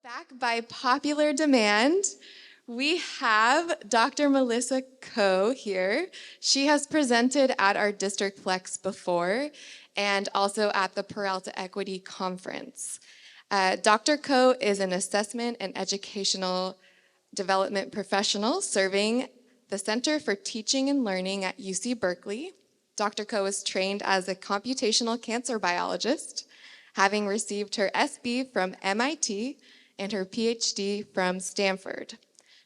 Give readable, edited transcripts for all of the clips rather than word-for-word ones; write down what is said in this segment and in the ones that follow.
Back by popular demand, we have Dr. Melissa Coe here. She has presented at our District Flex before and also at the Peralta Equity Conference. Dr. Coe is an assessment and educational development professional serving the Center for Teaching and Learning at UC Berkeley. Dr. Coe is trained as a computational cancer biologist, having received her SB from MIT and her PhD from Stanford.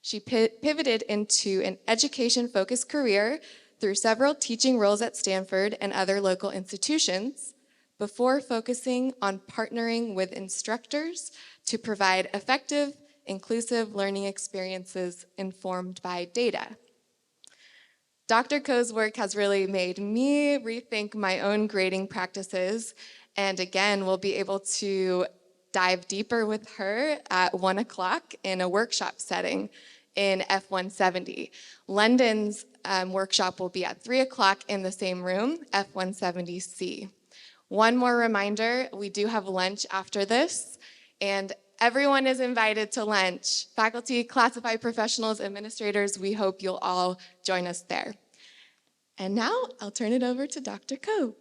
She pivoted into an education-focused career through several teaching roles at Stanford and other local institutions before focusing on partnering with instructors to provide effective, inclusive learning experiences informed by data. Dr. Coe's work has really made me rethink my own grading practices, and again, we'll be able to dive deeper with her at 1 o'clock in a workshop setting in F170. London's workshop will be at 3 o'clock in the same room, F170C. One more reminder, we do have lunch after this, and everyone is invited to lunch. Faculty, classified professionals, administrators, we hope you'll all join us there. And now I'll turn it over to Dr. Coe.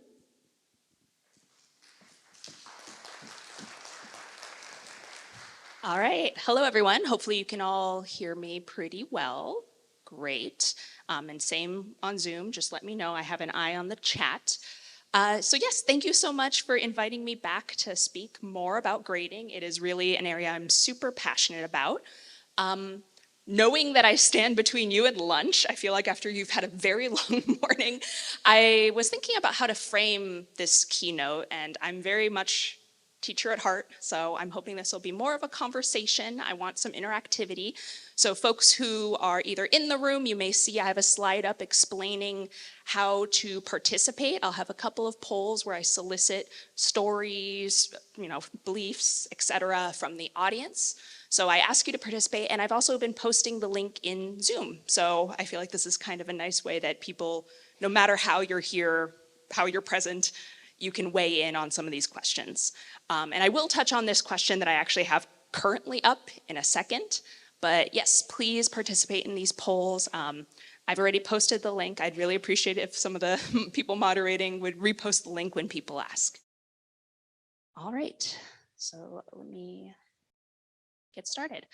All right, hello everyone. Hopefully you can all hear me pretty well. Great, and same on Zoom, just let me know. I have an eye on the chat. So yes, thank you so much for inviting me back to speak more about grading. It is really an area I'm super passionate about. Knowing that I stand between you and lunch, I feel like after you've had a very long morning, I was thinking about how to frame this keynote, and I'm very much teacher at heart, so I'm hoping this will be more of a conversation. I want some interactivity. So folks who are either in the room, you may see I have a slide up explaining how to participate. I'll have a couple of polls where I solicit stories, beliefs, etc. from the audience. So I ask you to participate, and I've also been posting the link in Zoom. So I feel like this is kind of a nice way that people, no matter how you're here, how you're present, you can weigh in on some of these questions. And I will touch on this question that I actually have currently up in a second. But yes, please participate in these polls. I've already posted the link. I'd really appreciate it if some of the people moderating would repost the link when people ask. All right, so let me get started.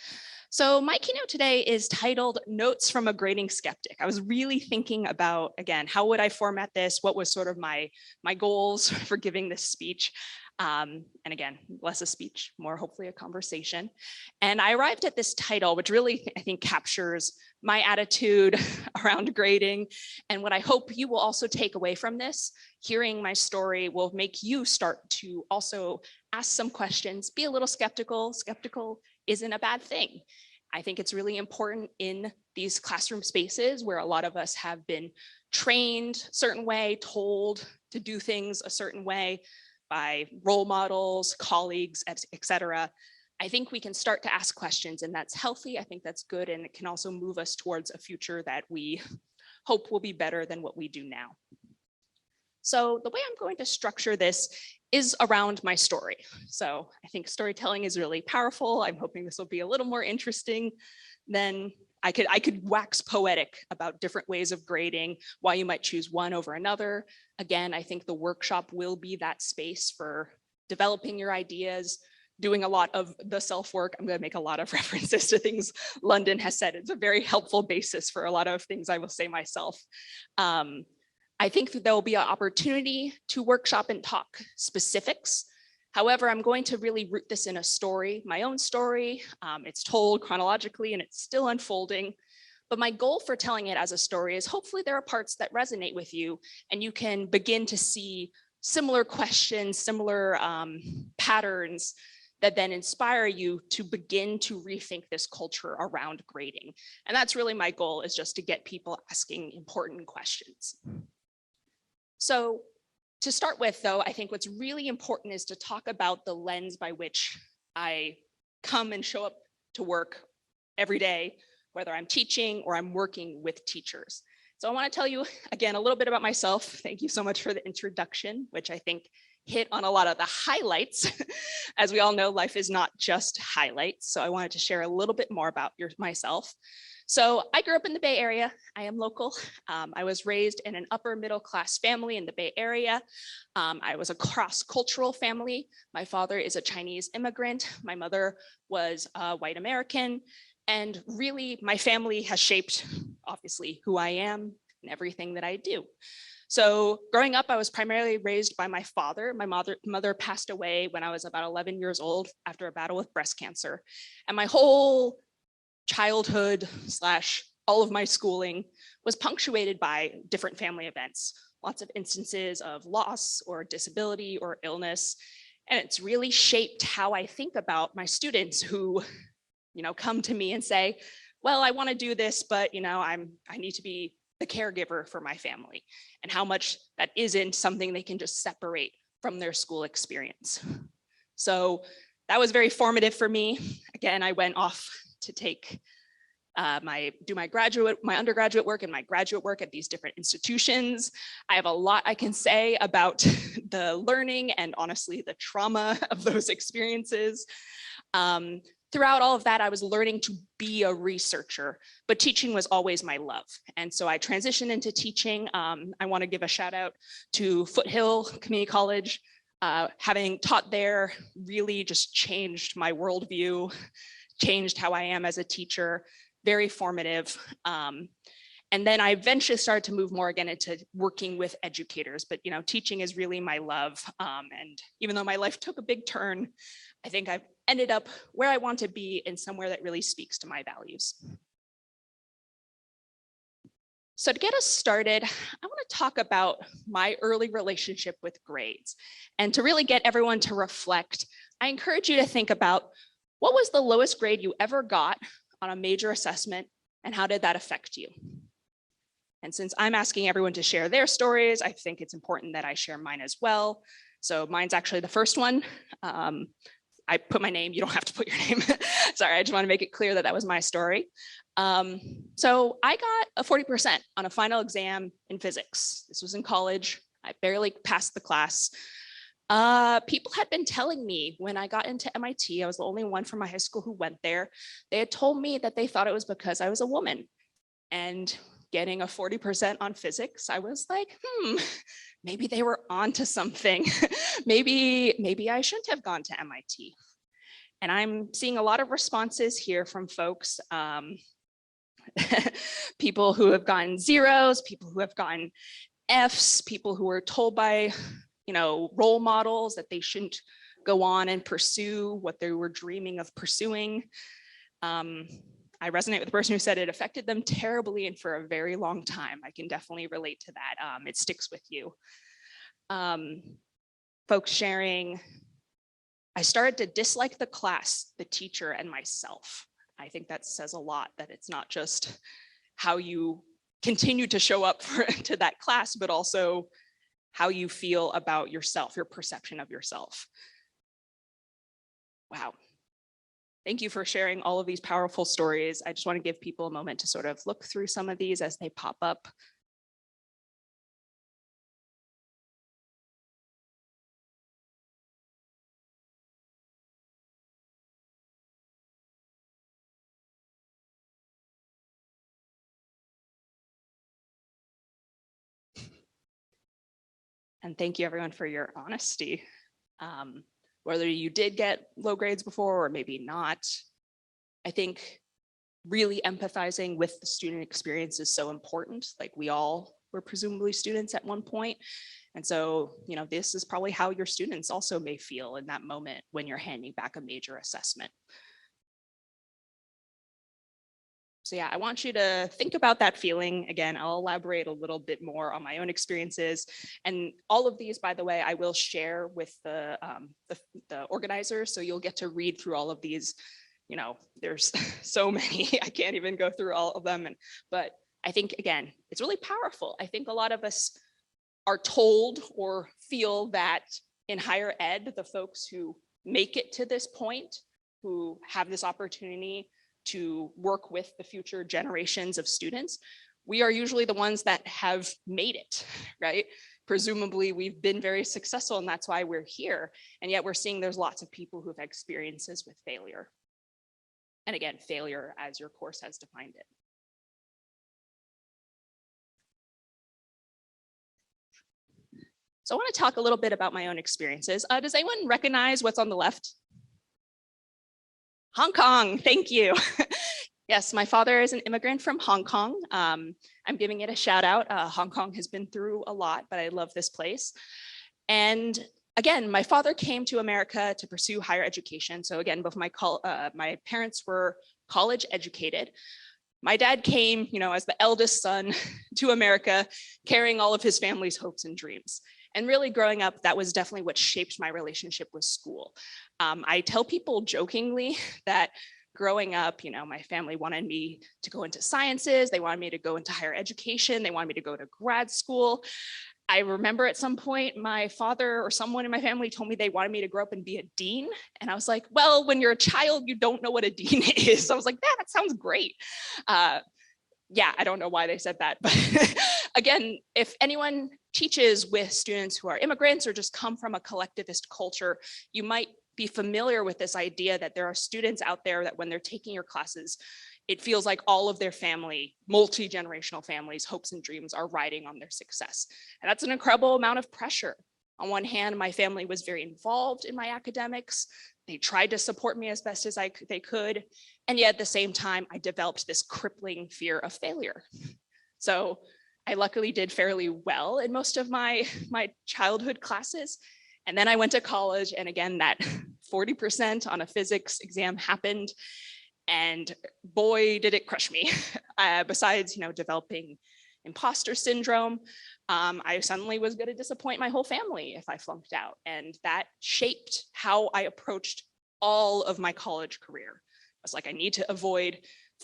So my keynote today is titled Notes from a Grading Skeptic. I was really thinking about, again, how would I format this? What was sort of my goals for giving this speech? And again, less a speech, more hopefully a conversation. And I arrived at this title, which really, I think, captures my attitude around grading. And what I hope you will also take away from this, hearing my story will make you start to also ask some questions, be a little skeptical. Skeptical isn't a bad thing. I think it's really important in these classroom spaces where a lot of us have been trained a certain way, told to do things a certain way by role models, colleagues, etc. I think we can start to ask questions, and that's healthy. I think that's good, and it can also move us towards a future that we hope will be better than what we do now. So the way I'm going to structure this is around my story. So I think storytelling is really powerful. I'm hoping this will be a little more interesting than I could wax poetic about different ways of grading, why you might choose one over another. Again, I think the workshop will be that space for developing your ideas, doing a lot of the self-work. I'm going to make a lot of references to things London has said. It's a very helpful basis for a lot of things I will say myself. I think that there will be an opportunity to workshop and talk specifics. However, I'm going to really root this in a story, my own story. It's told chronologically and it's still unfolding. But my goal for telling it as a story is hopefully there are parts that resonate with you and you can begin to see similar questions, similar patterns that then inspire you to begin to rethink this culture around grading. And that's really my goal, is just to get people asking important questions. So to start with, though, I think what's really important is to talk about the lens by which I come and show up to work every day, whether I'm teaching or I'm working with teachers. So I want to tell you, again, a little bit about myself. Thank you so much for the introduction, which I think hit on a lot of the highlights. As we all know, life is not just highlights. So I wanted to share a little bit more about myself. So I grew up in the Bay Area. I am local. I was raised in an upper middle class family in the Bay Area. I was a cross-cultural family. My father is a Chinese immigrant. My mother was a white American. And really, my family has shaped, obviously, who I am and everything that I do. So growing up, I was primarily raised by my father. My mother passed away when I was about 11 years old after a battle with breast cancer. And my whole childhood / all of my schooling was punctuated by different family events, lots of instances of loss or disability or illness. And it's really shaped how I think about my students who, come to me and say, well, I want to do this, but, I need to be the caregiver for my family, and how much that isn't something they can just separate from their school experience. So that was very formative for me. Again, I went off to take my undergraduate work and my graduate work at these different institutions. I have a lot I can say about the learning and honestly the trauma of those experiences. Throughout all of that, I was learning to be a researcher, but teaching was always my love. And so I transitioned into teaching. I want to give a shout out to Foothill Community College. Having taught there really just changed my worldview, changed how I am as a teacher, very formative. And then I eventually started to move more again into working with educators, but teaching is really my love. And even though my life took a big turn, I think I've ended up where I want to be and somewhere that really speaks to my values. So to get us started, I want to talk about my early relationship with grades. And to really get everyone to reflect, I encourage you to think about what was the lowest grade you ever got on a major assessment, and how did that affect you? And since I'm asking everyone to share their stories, I think it's important that I share mine as well. So mine's actually the first one. I put my name, you don't have to put your name. Sorry, I just want to make it clear that that was my story. So I got a 40% on a final exam in physics. This was in college. I barely passed the class. People had been telling me when I got into MIT, I was the only one from my high school who went there. They had told me that they thought it was because I was a woman. And getting a 40% on physics, I was like, maybe they were onto something. maybe I shouldn't have gone to MIT. And I'm seeing a lot of responses here from folks, people who have gotten zeros, people who have gotten Fs, people who were told by role models that they shouldn't go on and pursue what they were dreaming of pursuing. I resonate with the person who said it affected them terribly and for a very long time. I can definitely relate to that. It sticks with you. Folks sharing, I started to dislike the class, the teacher, and myself. I think that says a lot, that it's not just how you continue to show up to that class, but also how you feel about yourself, your perception of yourself. Wow. Thank you for sharing all of these powerful stories. I just want to give people a moment to sort of look through some of these as they pop up. And thank you everyone for your honesty. Whether you did get low grades before or maybe not, I think really empathizing with the student experience is so important. Like, we all were presumably students at one point. And so, this is probably how your students also may feel in that moment when you're handing back a major assessment. So yeah, I want you to think about that feeling. Again, I'll elaborate a little bit more on my own experiences. And all of these, by the way, I will share with the organizers. So you'll get to read through all of these. There's so many, I can't even go through all of them. But I think, again, it's really powerful. I think a lot of us are told or feel that in higher ed, the folks who make it to this point, who have this opportunity to work with the future generations of students, we are usually the ones that have made it, right? Presumably we've been very successful and that's why we're here. And yet we're seeing there's lots of people who've had experiences with failure. And again, failure as your course has defined it. So I want to talk a little bit about my own experiences. Does anyone recognize what's on the left? Hong Kong, thank you. Yes, my father is an immigrant from Hong Kong. I'm giving it a shout out. Hong Kong has been through a lot, but I love this place. And again, my father came to America to pursue higher education. So again, both my parents were college educated. My dad came, as the eldest son to America, carrying all of his family's hopes and dreams. And really growing up, that was definitely what shaped my relationship with school. I tell people jokingly that growing up, my family wanted me to go into sciences. They wanted me to go into higher education. They wanted me to go to grad school. I remember at some point, my father or someone in my family told me they wanted me to grow up and be a dean. And I was like, well, when you're a child, you don't know what a dean is. So I was like, that sounds great. Yeah, I don't know why they said that. But again, if anyone teaches with students who are immigrants or just come from a collectivist culture, you might be familiar with this idea that there are students out there that when they're taking your classes, it feels like all of their family, multi-generational families, hopes and dreams are riding on their success. And that's an incredible amount of pressure. On one hand, my family was very involved in my academics. They tried to support me as best as they could. And yet at the same time, I developed this crippling fear of failure. So I luckily did fairly well in most of my childhood classes. And then I went to college, and again, that 40% on a physics exam happened. And boy, did it crush me. Besides, developing imposter syndrome, I suddenly was going to disappoint my whole family if I flunked out. And that shaped how I approached all of my college career. I was like, I need to avoid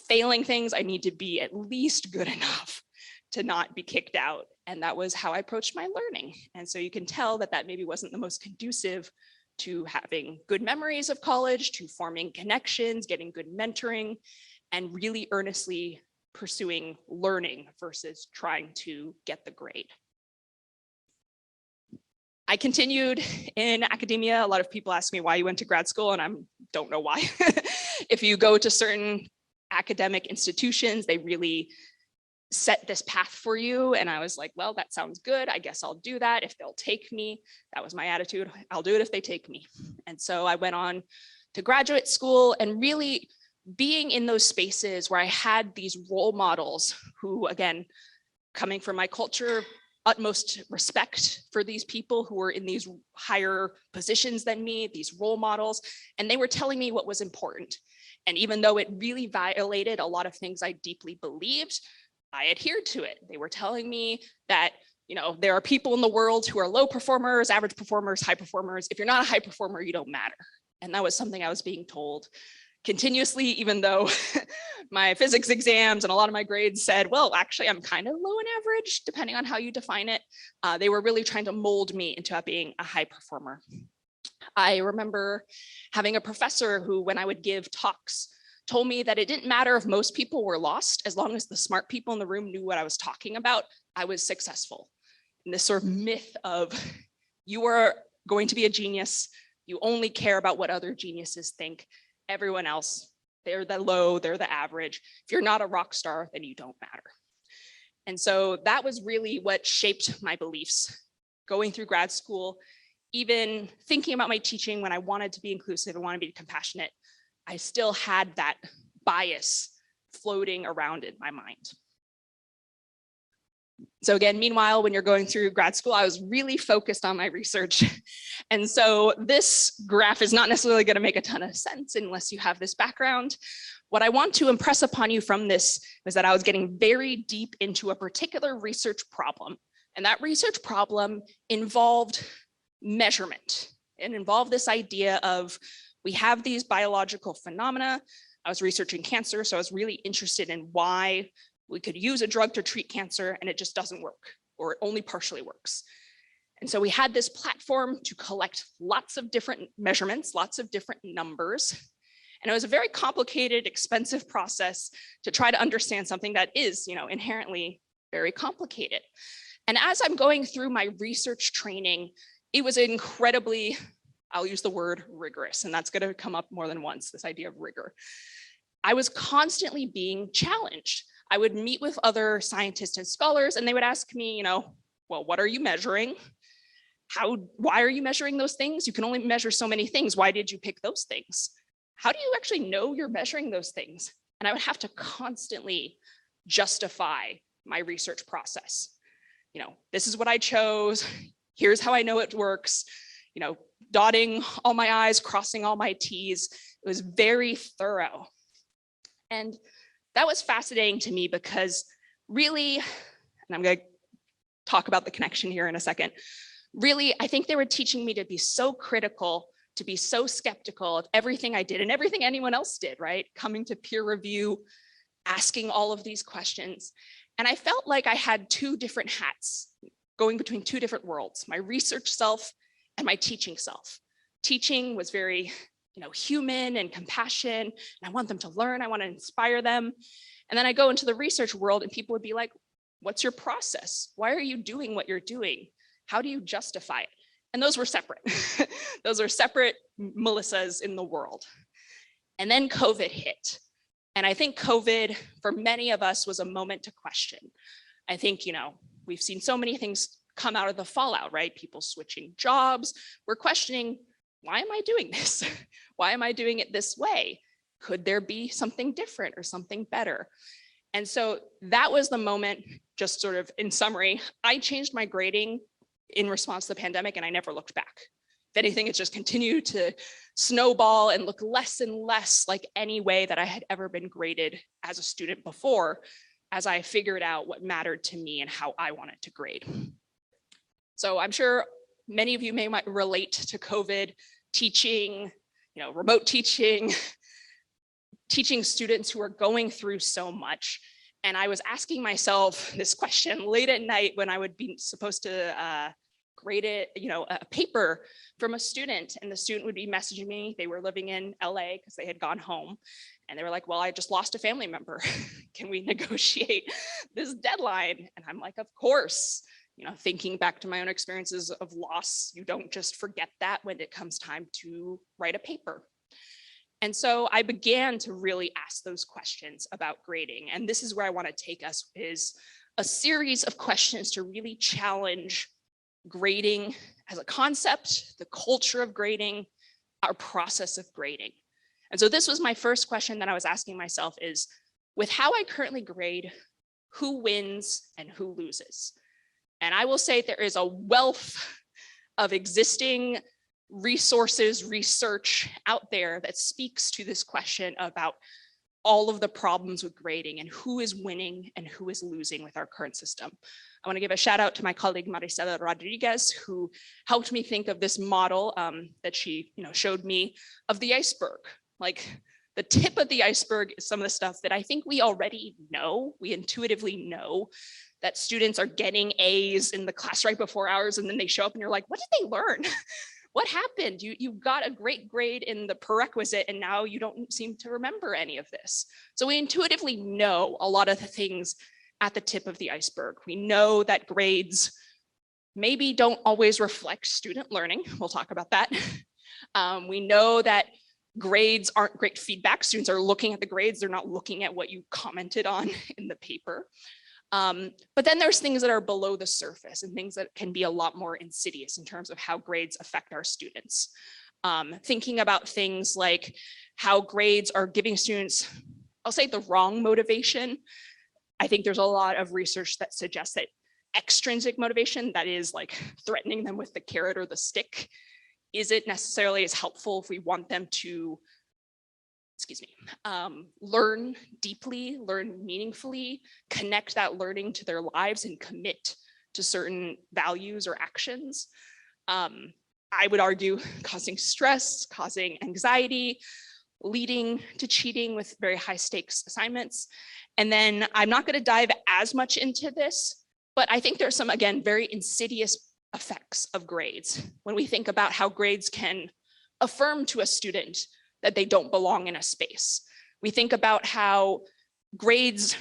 failing things. I need to be at least good enough to not be kicked out. And that was how I approached my learning. And so you can tell that that maybe wasn't the most conducive to having good memories of college, to forming connections, getting good mentoring, and really earnestly pursuing learning versus trying to get the grade. I continued in academia. A lot of people ask me why you went to grad school, and I don't know why. If you go to certain academic institutions, they really set this path for you. And I was like, well, that sounds good. I guess I'll do that if they'll take me. That was my attitude. I'll do it if they take me. And so I went on to graduate school, and really being in those spaces where I had these role models who, again, coming from my culture, utmost respect for these people who were in these higher positions than me, these role models, and they were telling me what was important. And even though it really violated a lot of things I deeply believed, I adhered to it. They were telling me that, there are people in the world who are low performers, average performers, high performers. If you're not a high performer, you don't matter. And that was something I was being told continuously, even though my physics exams and a lot of my grades said, well, actually, I'm kind of low in average, depending on how you define it. They were really trying to mold me into being a high performer. I remember having a professor who, when I would give talks, told me that it didn't matter if most people were lost, as long as the smart people in the room knew what I was talking about, I was successful. And this sort of myth of you are going to be a genius, you only care about what other geniuses think. Everyone else, they're the low, they're the average. If you're not a rock star, then you don't matter. And so that was really what shaped my beliefs. Going through grad school, even thinking about my teaching when I wanted to be inclusive and wanted to be compassionate, I still had that bias floating around in my mind. So again, meanwhile, when you're going through grad school, I was really focused on my research. And so this graph is not necessarily going to make a ton of sense unless you have this background. What I want to impress upon you from this was that I was getting very deep into a particular research problem. And that research problem involved measurement. It involved this idea of, we have these biological phenomena. I was researching cancer, so I was really interested in why we could use a drug to treat cancer and it just doesn't work, or it only partially works. And so we had this platform to collect lots of different measurements, lots of different numbers. And it was a very complicated, expensive process to try to understand something that is, inherently very complicated. And as I'm going through my research training, it was incredibly, I'll use the word rigorous, and that's going to come up more than once, this idea of rigor. I was constantly being challenged. I would meet with other scientists and scholars, and they would ask me, well, what are you measuring? Why are you measuring those things? You can only measure so many things. Why did you pick those things? How do you actually know you're measuring those things? And I would have to constantly justify my research process. This is what I chose. Here's how I know it works. Dotting all my I's, crossing all my T's. It was very thorough. And that was fascinating to me because really, and I'm going to talk about the connection here in a second, really, I think they were teaching me to be so critical, to be so skeptical of everything I did and everything anyone else did, right? Coming to peer review, asking all of these questions. And I felt like I had two different hats going between two different worlds, my research self and my teaching self. Teaching was very, human and compassion, and I want them to learn, I want to inspire them. And then I go into the research world and people would be like, what's your process? Why are you doing what you're doing? How do you justify it? And those were separate. Those are separate Melissas in the world. And then COVID hit. And I think COVID, for many of us, was a moment to question. I think, we've seen so many things come out of the fallout, right? People switching jobs. We're questioning, why am I doing this? Why am I doing it this way? Could there be something different or something better? And so that was the moment, just sort of in summary, I changed my grading in response to the pandemic and I never looked back. If anything, it's just continued to snowball and look less and less like any way that I had ever been graded as a student before, as I figured out what mattered to me and how I wanted to grade. So I'm sure many of you might relate to COVID teaching, remote teaching, teaching students who are going through so much. And I was asking myself this question late at night when I would be supposed to grade it, a paper from a student, and the student would be messaging me. They were living in LA because they had gone home. And they were like, well, I just lost a family member. Can we negotiate this deadline? And I'm like, of course. Thinking back to my own experiences of loss, you don't just forget that when it comes time to write a paper. And so I began to really ask those questions about grading. And this is where I want to take us, is a series of questions to really challenge grading as a concept, the culture of grading, our process of grading. And so this was my first question that I was asking myself is, with how I currently grade, who wins and who loses? And I will say there is a wealth of existing resources, research out there that speaks to this question about all of the problems with grading and who is winning and who is losing with our current system. I want to give a shout out to my colleague Maricela Rodriguez, who helped me think of this model that she showed me of the iceberg. Like the tip of the iceberg is some of the stuff that I think we already know, we intuitively know, that students are getting A's in the class right before ours, and then they show up and you're like, what did they learn? What happened? You got a great grade in the prerequisite and now you don't seem to remember any of this. So we intuitively know a lot of the things at the tip of the iceberg. We know that grades maybe don't always reflect student learning. We'll talk about that. We know that grades aren't great feedback. Students are looking at the grades. They're not looking at what you commented on in the paper. But then there's things that are below the surface and things that can be a lot more insidious in terms of how grades affect our students. Thinking about things like how grades are giving students, I'll say, the wrong motivation. I think there's a lot of research that suggests that extrinsic motivation, that is like threatening them with the carrot or the stick, isn't necessarily as helpful if we want them to, learn deeply, learn meaningfully, connect that learning to their lives and commit to certain values or actions. I would argue causing stress, causing anxiety, leading to cheating with very high stakes assignments. And then I'm not going to dive as much into this, but I think there's some, again, very insidious effects of grades when we think about how grades can affirm to a student that they don't belong in a space. We think about how grades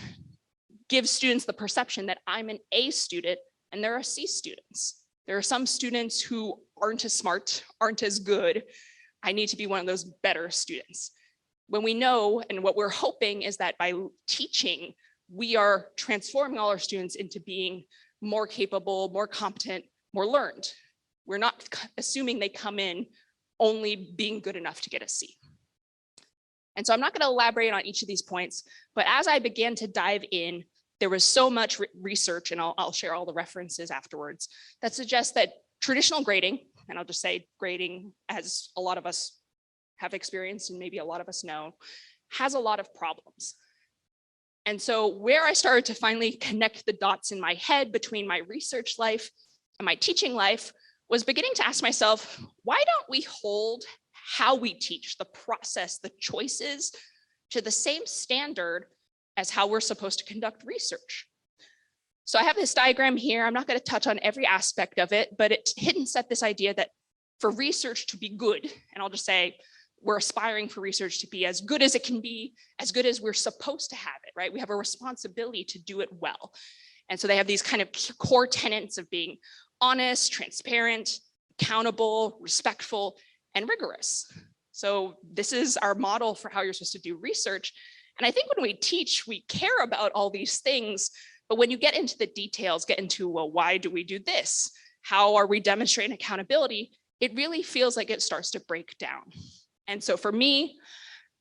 give students the perception that I'm an A student and there are C students. There are some students who aren't as smart, aren't as good. I need to be one of those better students. When we know, and what we're hoping is that by teaching, we are transforming all our students into being more capable, more competent, more learned. We're not assuming they come in only being good enough to get a C. And so I'm not going to elaborate on each of these points, but as I began to dive in, there was so much research, and I'll share all the references afterwards, that suggests that traditional grading, and I'll just say grading, as a lot of us have experienced and maybe a lot of us know, has a lot of problems. And so where I started to finally connect the dots in my head between my research life and my teaching life was beginning to ask myself, why don't we hold how we teach, the process, the choices, to the same standard as how we're supposed to conduct research? So I have this diagram here. I'm not going to touch on every aspect of it, but it hidden set this idea that for research to be good, and I'll just say we're aspiring for research to be as good as it can be, as good as we're supposed to have it, right? We have a responsibility to do it well. And so they have these kind of core tenets of being honest, transparent, accountable, respectful, and rigorous. So this is our model for how you're supposed to do research. And I think when we teach, we care about all these things, but when you get into the details, get into, well, why do we do this? How are we demonstrating accountability? It really feels like it starts to break down. And so for me,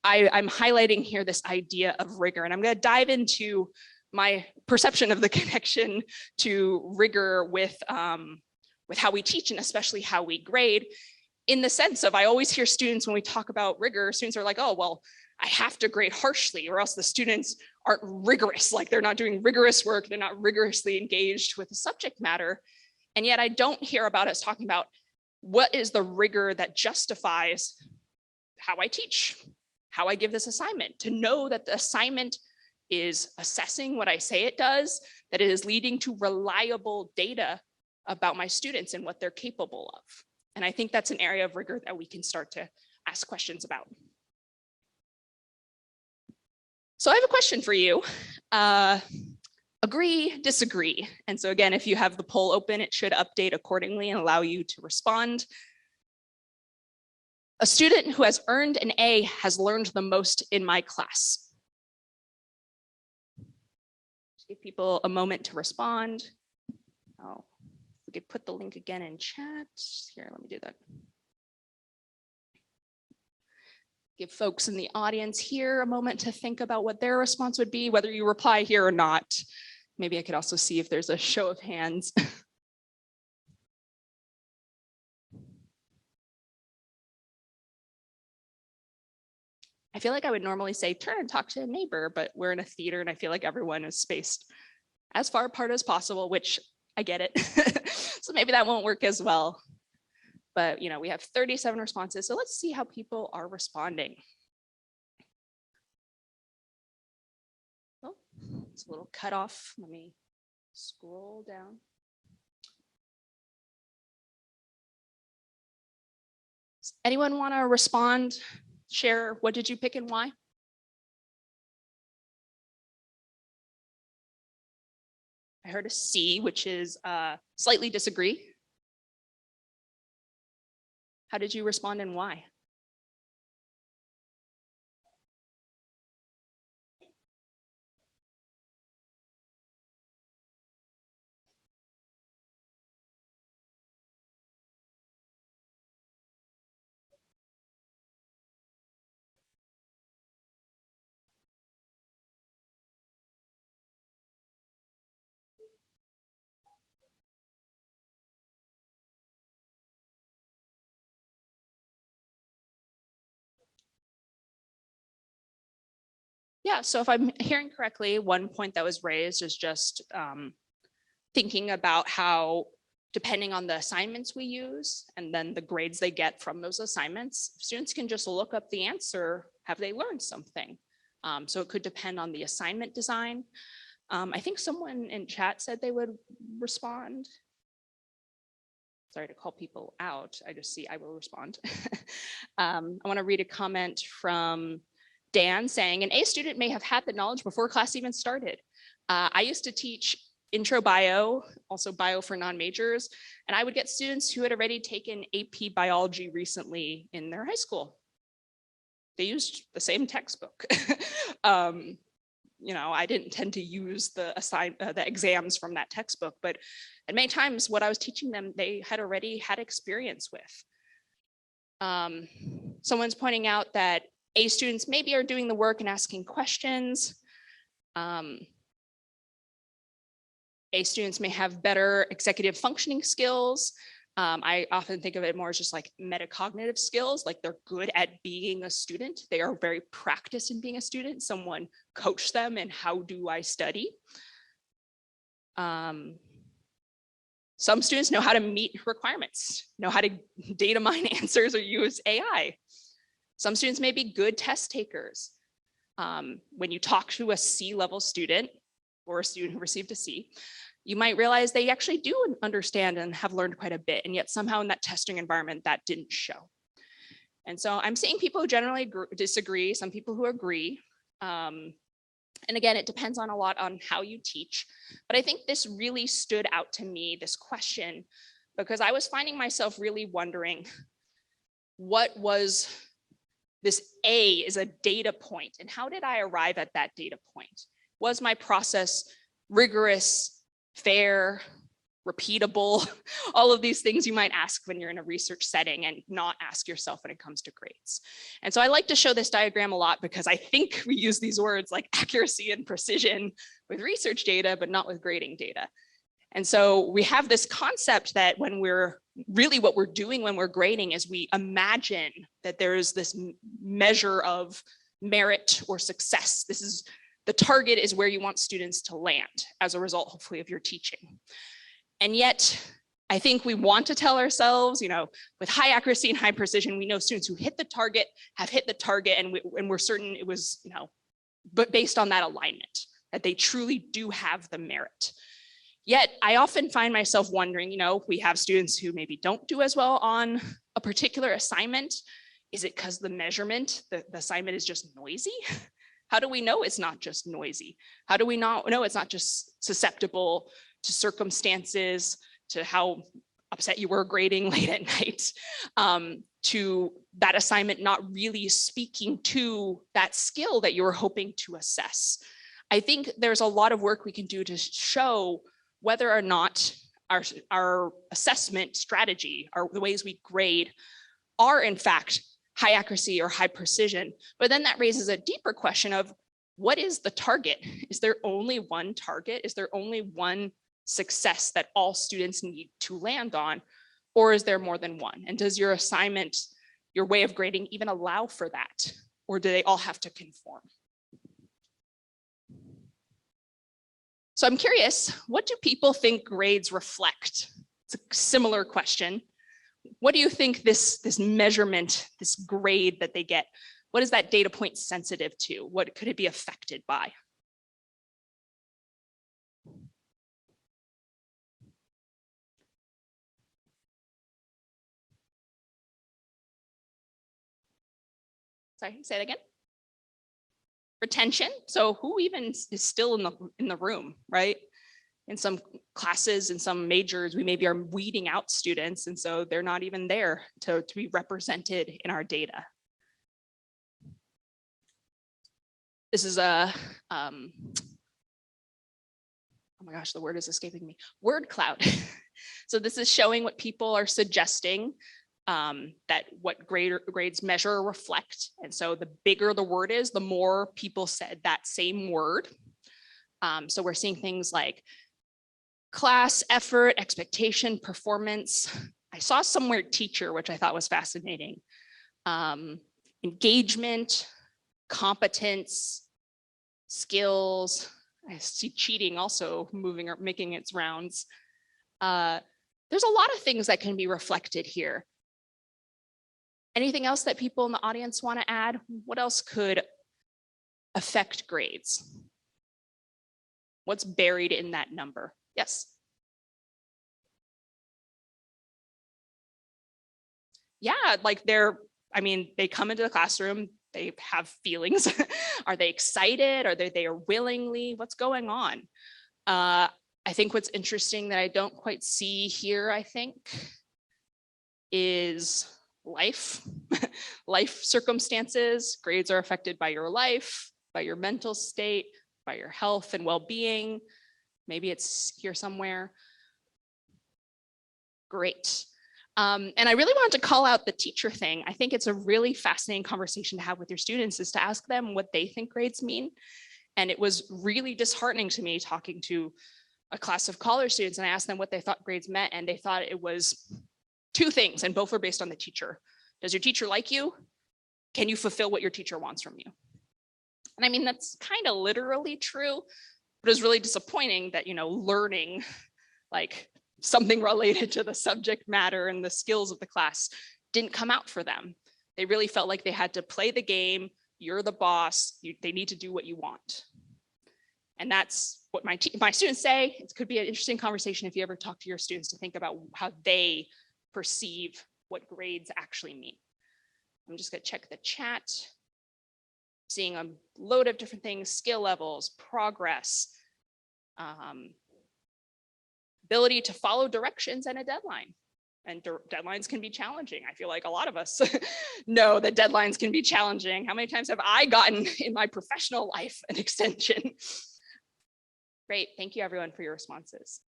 I'm highlighting here this idea of rigor, and I'm going to dive into my perception of the connection to rigor with how we teach and especially how we grade, in the sense of, I always hear students when we talk about rigor, students are like, oh, well, I have to grade harshly or else the students aren't rigorous, like they're not doing rigorous work, they're not rigorously engaged with the subject matter. And yet I don't hear about us talking about what is the rigor that justifies how I teach, how I give this assignment, to know that the assignment is assessing what I say it does, that it is leading to reliable data about my students and what they're capable of. And I think that's an area of rigor that we can start to ask questions about. So I have a question for you. Agree, disagree. And so again, if you have the poll open, it should update accordingly and allow you to respond. A student who has earned an A has learned the most in my class. Just give people a moment to respond. Oh, we could put the link again in chat. Here, let me do that. Give folks in the audience here a moment to think about what their response would be, whether you reply here or not. Maybe I could also see if there's a show of hands. I feel like I would normally say, turn and talk to a neighbor, but we're in a theater and I feel like everyone is spaced as far apart as possible, which I get it. So maybe that won't work as well. But you know, we have 37 responses, so let's see how people are responding. Oh, it's a little cut off. Let me scroll down. Does anyone want to respond? Share, what did you pick and why? I heard a C, which is slightly disagree. How did you respond and why? Yeah, so if I'm hearing correctly, one point that was raised is just thinking about how, depending on the assignments we use and then the grades they get from those assignments, students can just look up the answer, have they learned something? So it could depend on the assignment design. I think someone in chat said they would respond. Sorry to call people out, I just see I will respond. I want to read a comment from Dan saying, an A student may have had the knowledge before class even started. I used to teach intro bio, also bio for non-majors, and I would get students who had already taken AP biology recently in their high school. They used the same textbook. You know, I didn't tend to use the exams from that textbook, but at many times what I was teaching them, they had already had experience with. Someone's pointing out that A students maybe are doing the work and asking questions. A students may have better executive functioning skills. I often think of it more as just like metacognitive skills, like they're good at being a student. They are very practiced in being a student. Someone coached them in how do I study. Some students know how to meet requirements, know how to data mine answers or use AI. Some students may be good test takers. When you talk to a C-level student or a student who received a C, you might realize they actually do understand and have learned quite a bit, and yet somehow in that testing environment that didn't show. And so I'm seeing people who generally disagree, some people who agree. And again, it depends on a lot on how you teach. But I think this really stood out to me, this question, because I was finding myself really wondering, what was this A is a data point, and how did I arrive at that data point? Was my process rigorous, fair, repeatable, all of these things you might ask when you're in a research setting and not ask yourself when it comes to grades. And so I like to show this diagram a lot because I think we use these words like accuracy and precision with research data, but not with grading data. And so we have this concept that when we're really what we're doing when we're grading is we imagine that there's this measure of merit or success. This is the target is where you want students to land as a result, hopefully, of your teaching. And yet, I think we want to tell ourselves, you know, with high accuracy and high precision, we know students who hit the target have hit the target, and we're certain it was, you know, but based on that alignment, that they truly do have the merit. Yet, I often find myself wondering, you know, we have students who maybe don't do as well on a particular assignment. Is it because the measurement, the assignment is just noisy? How do we know it's not just noisy? How do we not know it's not just susceptible to circumstances, to how upset you were grading late at night, to that assignment not really speaking to that skill that you were hoping to assess? I think there's a lot of work we can do to show whether or not our assessment strategy, the ways we grade, are in fact high accuracy or high precision. But then that raises a deeper question of what is the target? Is there only one target? Is there only one success that all students need to land on? Or is there more than one? And does your assignment, your way of grading even allow for that? Or do they all have to conform? So I'm curious, what do people think grades reflect? It's a similar question. What do you think this measurement, this grade that they get, what is that data point sensitive to? What could it be affected by? Sorry, say it again. Retention. So who even is still in the room, right? In some classes, in some majors, we maybe are weeding out students, and so they're not even there to be represented in our data. This is a, oh my gosh, the word is escaping me, word cloud. So this is showing what people are suggesting, that what grades measure or reflect. And so the bigger the word is, the more people said that same word. So we're seeing things like class, effort, expectation, performance. I saw somewhere teacher, which I thought was fascinating. Engagement, competence, skills. I see cheating also moving or making its rounds. There's a lot of things that can be reflected here. Anything else that people in the audience want to add? What else could affect grades? What's buried in that number? Yes. Yeah, like they come into the classroom, they have feelings. Are they excited? Are they there willingly? What's going on? I think what's interesting that I don't quite see here, I think, is life. Life circumstances. Grades are affected by your life, by your mental state, by your health and well-being. Maybe it's here somewhere. Great. And I really wanted to call out the teacher thing. I think it's a really fascinating conversation to have with your students, is to ask them what they think grades mean. And it was really disheartening to me talking to a class of college students, and I asked them what they thought grades meant, and they thought it was two things, and both were based on the teacher. Does your teacher like you? Can you fulfill what your teacher wants from you? And I mean, that's kind of literally true, but it was really disappointing that, learning like something related to the subject matter and the skills of the class didn't come out for them. They really felt like they had to play the game. You're the boss. They need to do what you want. And that's what my students say. It could be an interesting conversation if you ever talk to your students to think about how they perceive what grades actually mean. I'm just going to check the chat. Seeing a load of different things: skill levels, progress, ability to follow directions and a deadline. And deadlines can be challenging. I feel like a lot of us know that deadlines can be challenging. How many times have I gotten in my professional life an extension? Great, thank you everyone for your responses.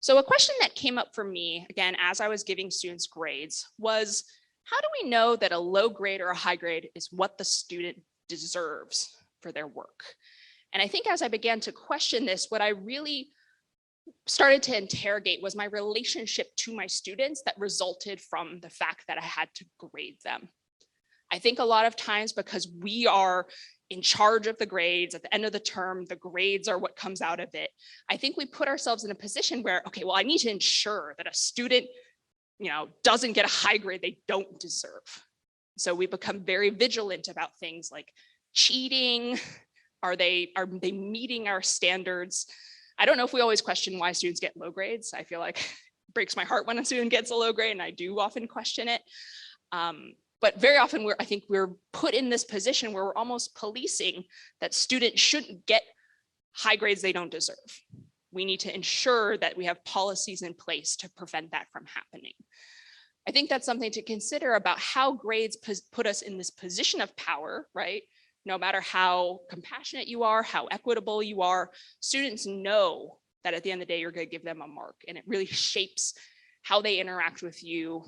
So a question that came up for me, again, as I was giving students grades, was how do we know that a low grade or a high grade is what the student deserves for their work? And I think as I began to question this, what I really started to interrogate was my relationship to my students that resulted from the fact that I had to grade them. I think a lot of times, because we are in charge of the grades at the end of the term, the grades are what comes out of it. I think we put ourselves in a position where, okay, well, I need to ensure that a student, doesn't get a high grade they don't deserve. So we become very vigilant about things like cheating. Are they meeting our standards? I don't know if we always question why students get low grades. I feel like it breaks my heart when a student gets a low grade, and I do often question it. But very often I think we're put in this position where we're almost policing that students shouldn't get high grades they don't deserve. We need to ensure that we have policies in place to prevent that from happening. I think that's something to consider about how grades put us in this position of power, right? No matter how compassionate you are, how equitable you are, students know that at the end of the day, you're going to give them a mark, and it really shapes how they interact with you,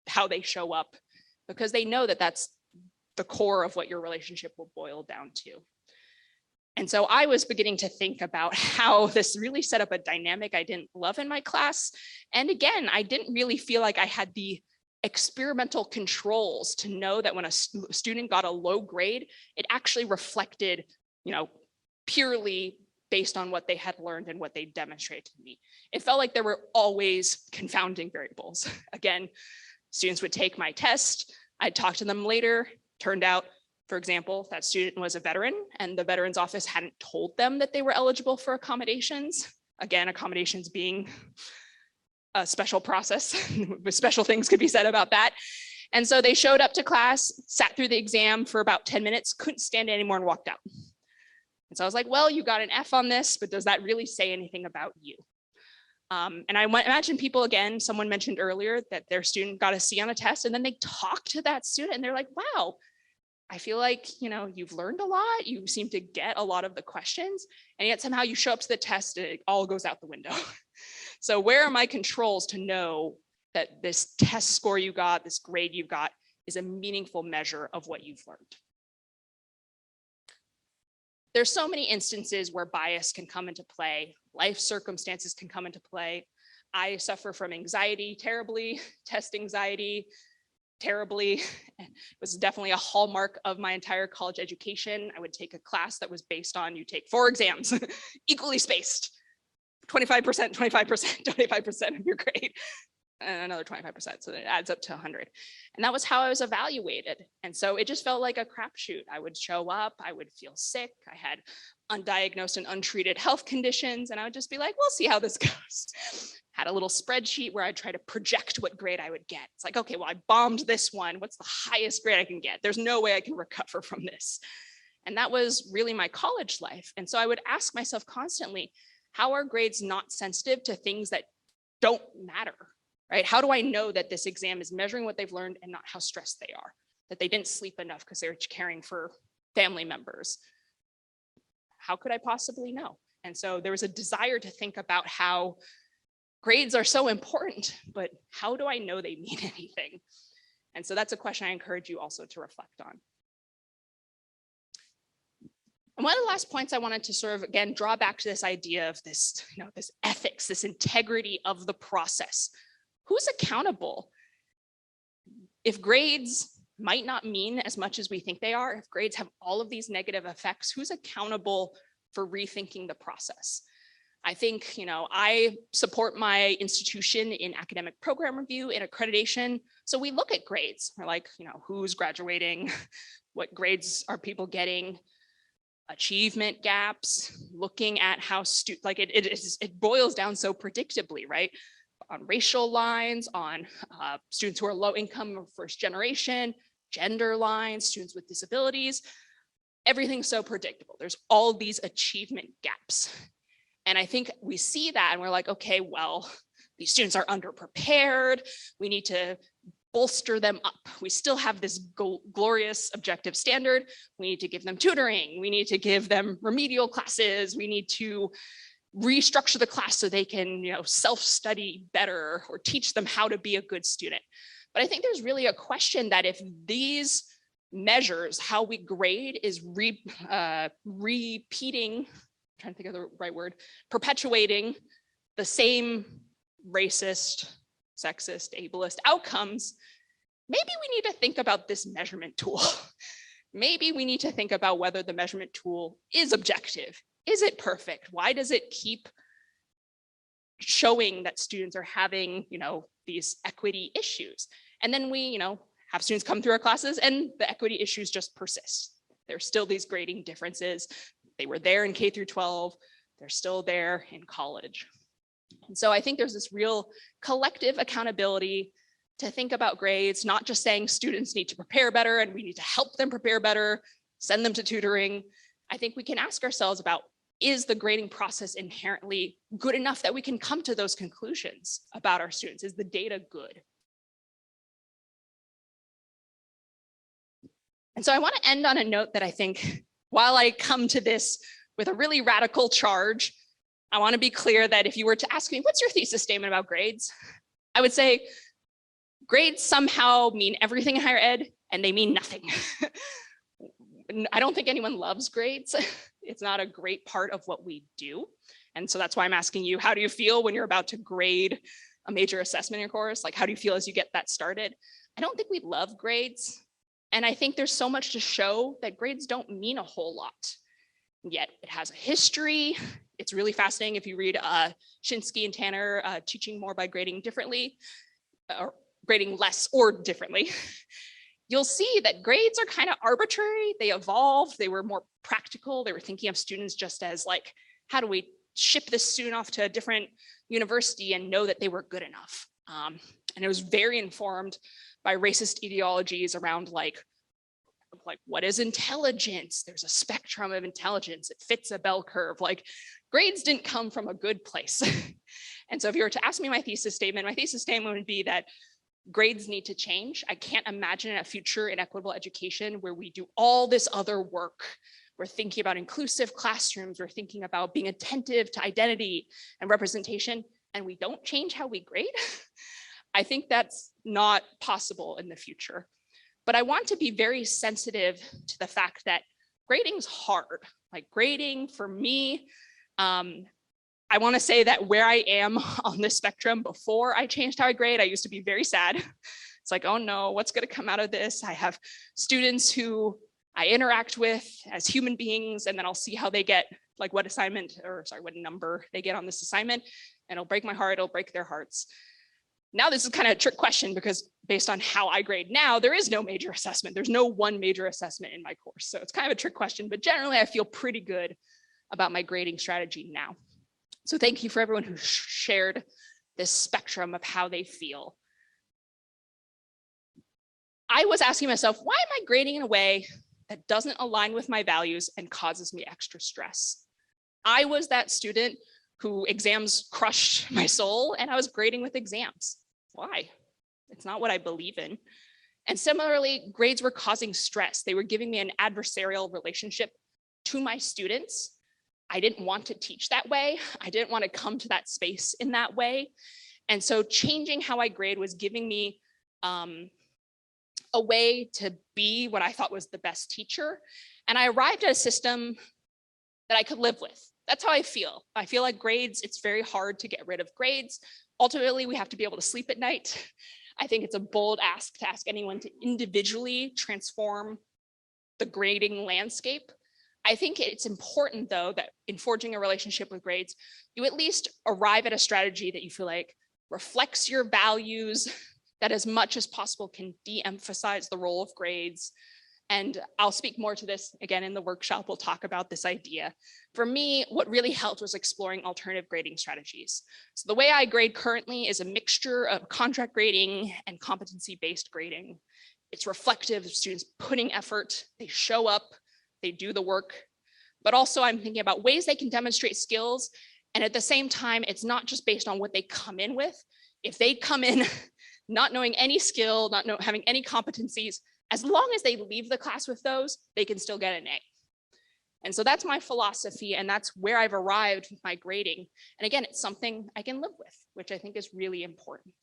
how they show up, because they know that that's the core of what your relationship will boil down to. And so I was beginning to think about how this really set up a dynamic I didn't love in my class. And again, I didn't really feel like I had the experimental controls to know that when a student got a low grade, it actually reflected, purely based on what they had learned and what they demonstrated to me. It felt like there were always confounding variables. Again, students would take my test, I'd talk to them later. Turned out, for example, that student was a veteran, and the Veterans Office hadn't told them that they were eligible for accommodations. Again, accommodations being a special process. Special things could be said about that. And so they showed up to class, sat through the exam for about 10 minutes, couldn't stand it anymore, and walked out. And so I was like, well, you got an F on this, but does that really say anything about you? And I imagine people, again, someone mentioned earlier that their student got a C on a test, and then they talk to that student and they're like, wow, I feel like, you've learned a lot. You seem to get a lot of the questions, and yet somehow you show up to the test and it all goes out the window. So where are my controls to know that this test score you got, this grade you got, is a meaningful measure of what you've learned? There's so many instances where bias can come into play, life circumstances can come into play. I suffer from anxiety terribly, test anxiety terribly. It was definitely a hallmark of my entire college education. I would take a class that was based on, you take 4 exams, equally spaced, 25%, 25%, 25% of your grade, and another 25%, so it adds up to 100. And that was how I was evaluated. And so it just felt like a crapshoot. I would show up, I would feel sick, I had undiagnosed and untreated health conditions, and I would just be like, we'll see how this goes. Had a little spreadsheet where I'd try to project what grade I would get. It's like, okay, well, I bombed this one. What's the highest grade I can get? There's no way I can recover from this. And that was really my college life. And so I would ask myself constantly, how are grades not sensitive to things that don't matter, right? How do I know that this exam is measuring what they've learned and not how stressed they are, that they didn't sleep enough because they were caring for family members? How could I possibly know? And so there was a desire to think about how grades are so important, but how do I know they mean anything? And so that's a question I encourage you also to reflect on. And one of the last points I wanted to sort of, again, draw back to this idea of this, this ethics, this integrity of the process. Who's accountable? If grades might not mean as much as we think they are, if grades have all of these negative effects, who's accountable for rethinking the process? I think, I support my institution in academic program review and accreditation. So we look at grades. We're like, who's graduating? What grades are people getting? Achievement gaps, looking at how it boils down so predictably, right? On racial lines, on students who are low income or first generation, gender lines, students with disabilities, everything's so predictable. There's all these achievement gaps. And I think we see that and we're like, okay, well, these students are underprepared. We need to bolster them up. We still have this glorious objective standard. We need to give them tutoring. We need to give them remedial classes. We need to restructure the class so they can, self-study better or teach them how to be a good student. But I think there's really a question that if these measures, how we grade, is repeating, I'm trying to think of the right word, perpetuating the same racist, sexist, ableist outcomes, maybe we need to think about this measurement tool. Maybe we need to think about whether the measurement tool is objective. Is it perfect? Why does it keep showing that students are having, these equity issues? And then we, have students come through our classes and the equity issues just persist. There's still these grading differences. They were there in K through 12. They're still there in college. And so I think there's this real collective accountability to think about grades, not just saying students need to prepare better and we need to help them prepare better, send them to tutoring. I think we can ask ourselves about, is the grading process inherently good enough that we can come to those conclusions about our students? Is the data good? And so I want to end on a note that I think, while I come to this with a really radical charge, I want to be clear that if you were to ask me, what's your thesis statement about grades? I would say grades somehow mean everything in higher ed and they mean nothing. I don't think anyone loves grades. It's not a great part of what we do. And so that's why I'm asking you, how do you feel when you're about to grade a major assessment in your course? Like, how do you feel as you get that started? I don't think we love grades. And I think there's so much to show that grades don't mean a whole lot. Yet it has a history. It's really fascinating if you read Shinsky and Tanner, Teaching More by Grading Differently, or Grading Less or Differently. You'll see that grades are kind of arbitrary. They evolved. They were more practical. They were thinking of students just as like, how do we ship this student off to a different university and know that they were good enough? And it was very informed by racist ideologies around like what is intelligence? There's a spectrum of intelligence. It fits a bell curve. Like, grades didn't come from a good place. And so if you were to ask me my thesis statement would be that grades need to change. I can't imagine a future in equitable education where we do all this other work. We're thinking about inclusive classrooms. We're thinking about being attentive to identity and representation, and we don't change how we grade. I think that's not possible in the future. But I want to be very sensitive to the fact that grading's hard. Like, grading for me, I want to say that where I am on this spectrum before I changed how I grade, I used to be very sad. It's like, oh no, what's going to come out of this? I have students who I interact with as human beings, and then I'll see how they get, like what number they get on this assignment, and it'll break my heart, it'll break their hearts. Now this is kind of a trick question, because based on how I grade now, there is no major assessment. There's no one major assessment in my course. So it's kind of a trick question, but generally I feel pretty good about my grading strategy now. So thank you for everyone who shared this spectrum of how they feel. I was asking myself, why am I grading in a way that doesn't align with my values and causes me extra stress. I was that student who exams crushed my soul, and I was grading with exams. Why? It's not what I believe in. And similarly, grades were causing stress. They were giving me an adversarial relationship to my students. I didn't want to teach that way. I didn't want to come to that space in that way. And so changing how I grade was giving me a way to be what I thought was the best teacher. And I arrived at a system that I could live with. That's how I feel. I feel like grades, it's very hard to get rid of grades. Ultimately, we have to be able to sleep at night. I think it's a bold ask to ask anyone to individually transform the grading landscape. I think it's important, though, that in forging a relationship with grades, you at least arrive at a strategy that you feel like reflects your values, that as much as possible can de-emphasize the role of grades. And I'll speak more to this again in the workshop. We'll talk about this idea. For me, what really helped was exploring alternative grading strategies. So the way I grade currently is a mixture of contract grading and competency-based grading. It's reflective of students putting effort, they show up, they do the work, but also I'm thinking about ways they can demonstrate skills. And at the same time, it's not just based on what they come in with. If they come in not knowing any skill, not having any competencies, as long as they leave the class with those, they can still get an A. And so that's my philosophy, and that's where I've arrived with my grading. And again, it's something I can live with, which I think is really important.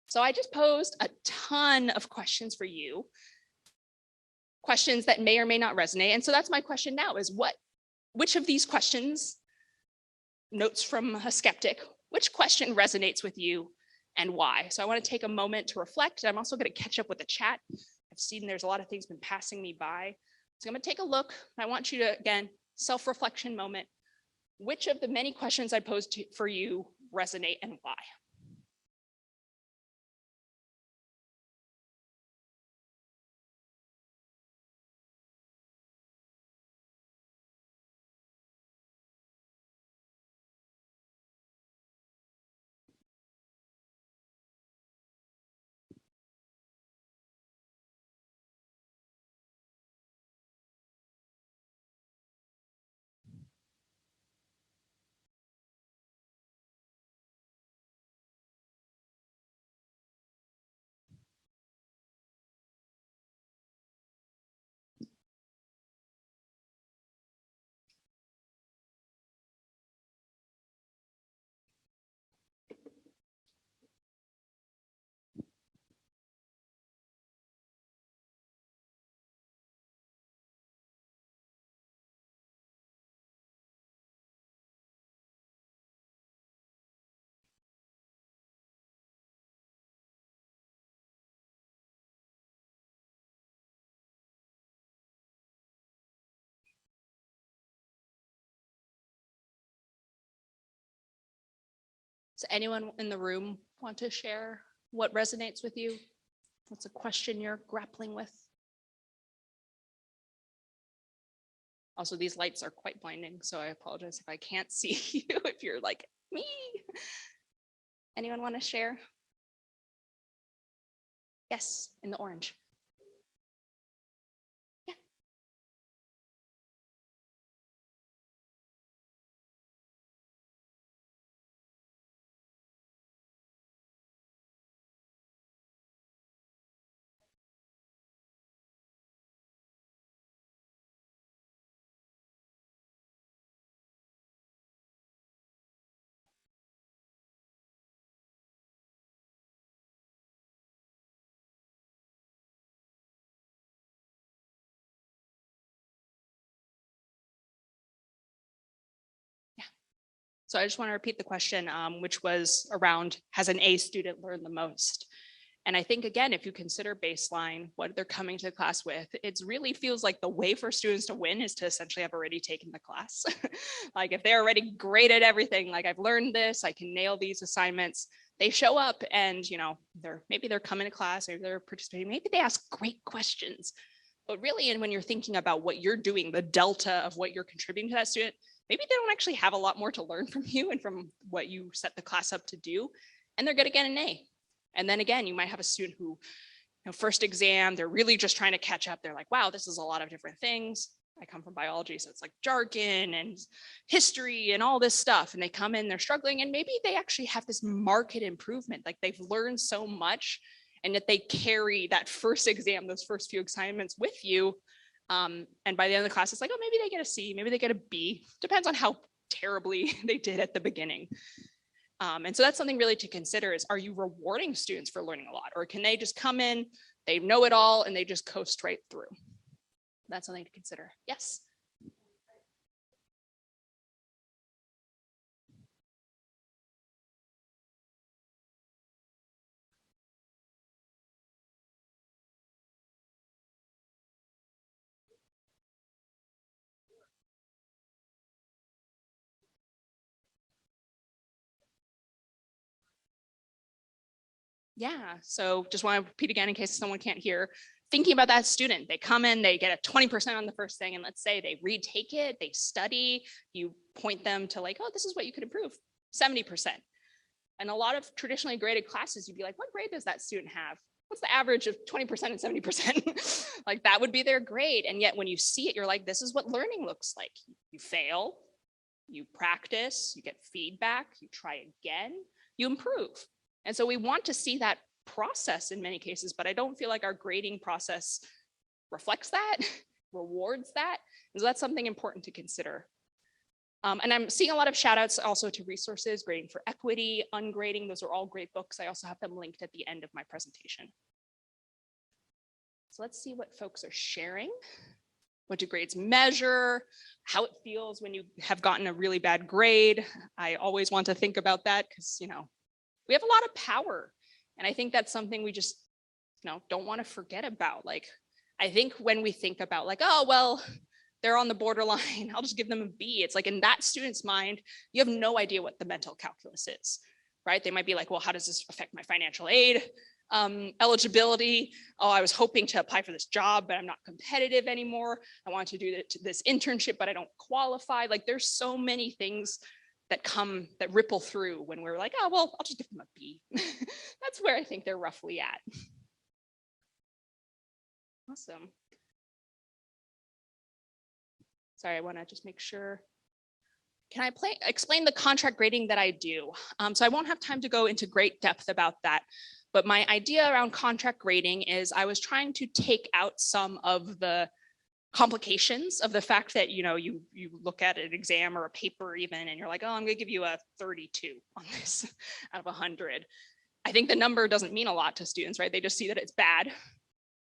So I just posed a ton of questions for you, questions that may or may not resonate. And so that's my question now is which of these questions, notes from a skeptic, which question resonates with you and why? So I want to take a moment to reflect. I'm also going to catch up with the chat. I've seen there's a lot of things been passing me by. So I'm going to take a look. I want you to, again, self-reflection moment. Which of the many questions I posed for you resonate and why? Does anyone in the room want to share what resonates with you? What's a question you're grappling with? Also, these lights are quite blinding, so I apologize if I can't see you, if you're like me. Anyone want to share? Yes, in the orange. Yeah. So I just want to repeat the question, which was around, has an A student learned the most? And I think, again, if you consider baseline, what they're coming to class with, it really feels like the way for students to win is to essentially have already taken the class. Like if they're already great at everything, like I've learned this, I can nail these assignments, they show up and, maybe they're coming to class, maybe they're participating, maybe they ask great questions. But really, and when you're thinking about what you're doing, the delta of what you're contributing to that student, maybe they don't actually have a lot more to learn from you and from what you set the class up to do, and they're going to get an A. And then again, you might have a student who first exam, they're really just trying to catch up. They're like, wow, this is a lot of different things. I come from biology, so it's like jargon and history and all this stuff. And they come in, they're struggling, and maybe they actually have this marked improvement. Like they've learned so much, and that they carry that first exam, those first few assignments with you. And by the end of the class, it's like, oh, maybe they get a C, maybe they get a B. Depends on how terribly they did at the beginning. And so that's something really to consider is, are you rewarding students for learning a lot? Or can they just come in, they know it all, and they just coast right through? That's something to consider. Yes. Yeah, so just want to repeat again in case someone can't hear. Thinking about that student, they come in, they get a 20% on the first thing, and let's say they retake it, they study, you point them to like, oh, this is what you could improve, 70%. And a lot of traditionally graded classes, you'd be like, what grade does that student have? What's the average of 20% and 70%? Like that would be their grade. And yet when you see it, you're like, this is what learning looks like. You fail, you practice, you get feedback, you try again, you improve. And so we want to see that process in many cases, but I don't feel like our grading process reflects that, rewards that. And so that's something important to consider. And I'm seeing a lot of shout outs also to resources, Grading for Equity, Ungrading. Those are all great books. I also have them linked at the end of my presentation. So let's see what folks are sharing. What do grades measure? How it feels when you have gotten a really bad grade. I always want to think about that because, we have a lot of power. And I think that's something we just, don't want to forget about. Like, I think when we think about like, oh, well, they're on the borderline, I'll just give them a B. It's like in that student's mind, you have no idea what the mental calculus is, right? They might be like, well, how does this affect my financial aid eligibility? Oh, I was hoping to apply for this job, but I'm not competitive anymore. I want to do this internship, but I don't qualify. Like there's so many things that ripple through when we're like, oh, well, I'll just give them a B. That's where I think they're roughly at. Awesome. Sorry, I want to just make sure. Can I explain the contract grading that I do? So I won't have time to go into great depth about that. But my idea around contract grading is I was trying to take out some of the complications of the fact that, you look at an exam or a paper even, and you're like, oh, I'm going to give you a 32 on this out of 100. I think the number doesn't mean a lot to students, right? They just see that it's bad.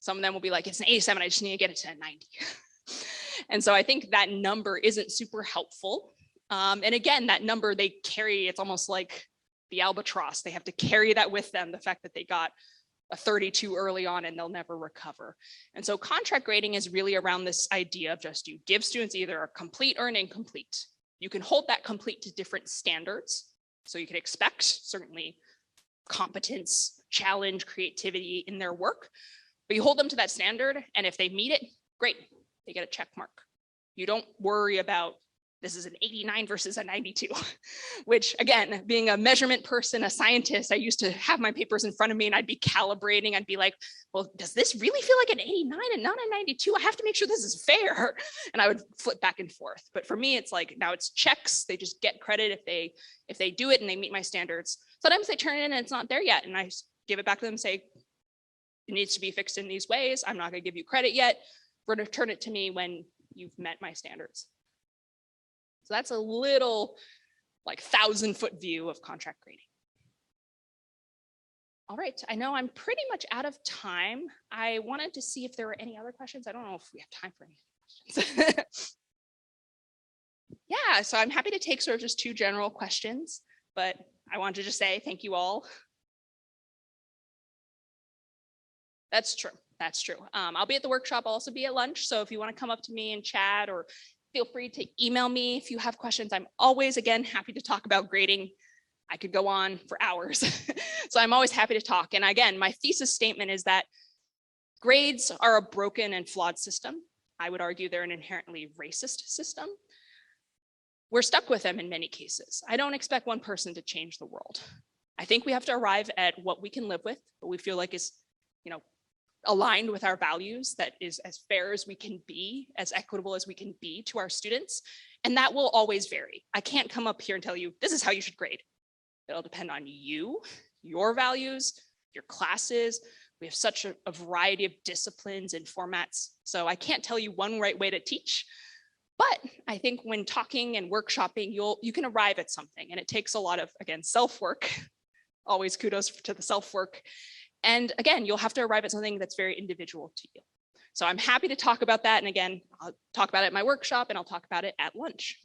Some of them will be like, it's an 87, I just need to get it to a 90. And so I think that number isn't super helpful. And again, that number they carry, it's almost like the albatross. They have to carry that with them, the fact that they got a 32 early on and they'll never recover. And so contract grading is really around this idea of just you give students either a complete or an incomplete. You can hold that complete to different standards. So you can expect certainly competence, challenge, creativity in their work, but you hold them to that standard. And if they meet it, great, they get a check mark. You don't worry about this is an 89 versus a 92, which again, being a measurement person, a scientist, I used to have my papers in front of me and I'd be calibrating. I'd be like, well, does this really feel like an 89 and not a 92? I have to make sure this is fair. And I would flip back and forth. But for me, it's like, now it's checks. They just get credit if they do it and they meet my standards. Sometimes they turn it in and it's not there yet. And I give it back to them and say, it needs to be fixed in these ways. I'm not gonna give you credit yet. Return it to me when you've met my standards. So that's a little like 1,000-foot view of contract grading. All right, I know I'm pretty much out of time. I wanted to see if there were any other questions. I don't know if we have time for any questions. Yeah, so I'm happy to take sort of just 2 general questions, but I want to just say thank you all. That's true. That's true. I'll be at the workshop. I'll also be at lunch. So if you want to come up to me and chat, or feel free to email me if you have questions. I'm always, again, happy to talk about grading. I could go on for hours. So I'm always happy to talk. And again, my thesis statement is that grades are a broken and flawed system. I would argue they're an inherently racist system. We're stuck with them in many cases. I don't expect one person to change the world. I think we have to arrive at what we can live with, what we feel like is, aligned with our values, that is as fair as we can be, as equitable as we can be to our students. And that will always vary. I can't come up here and tell you, this is how you should grade. It'll depend on you, your values, your classes. We have such a variety of disciplines and formats. So I can't tell you one right way to teach. But I think when talking and workshopping, you can arrive at something. And it takes a lot of, again, self-work. Always kudos to the self-work. And again, you'll have to arrive at something that's very individual to you. So I'm happy to talk about that. And again, I'll talk about it at my workshop and I'll talk about it at lunch.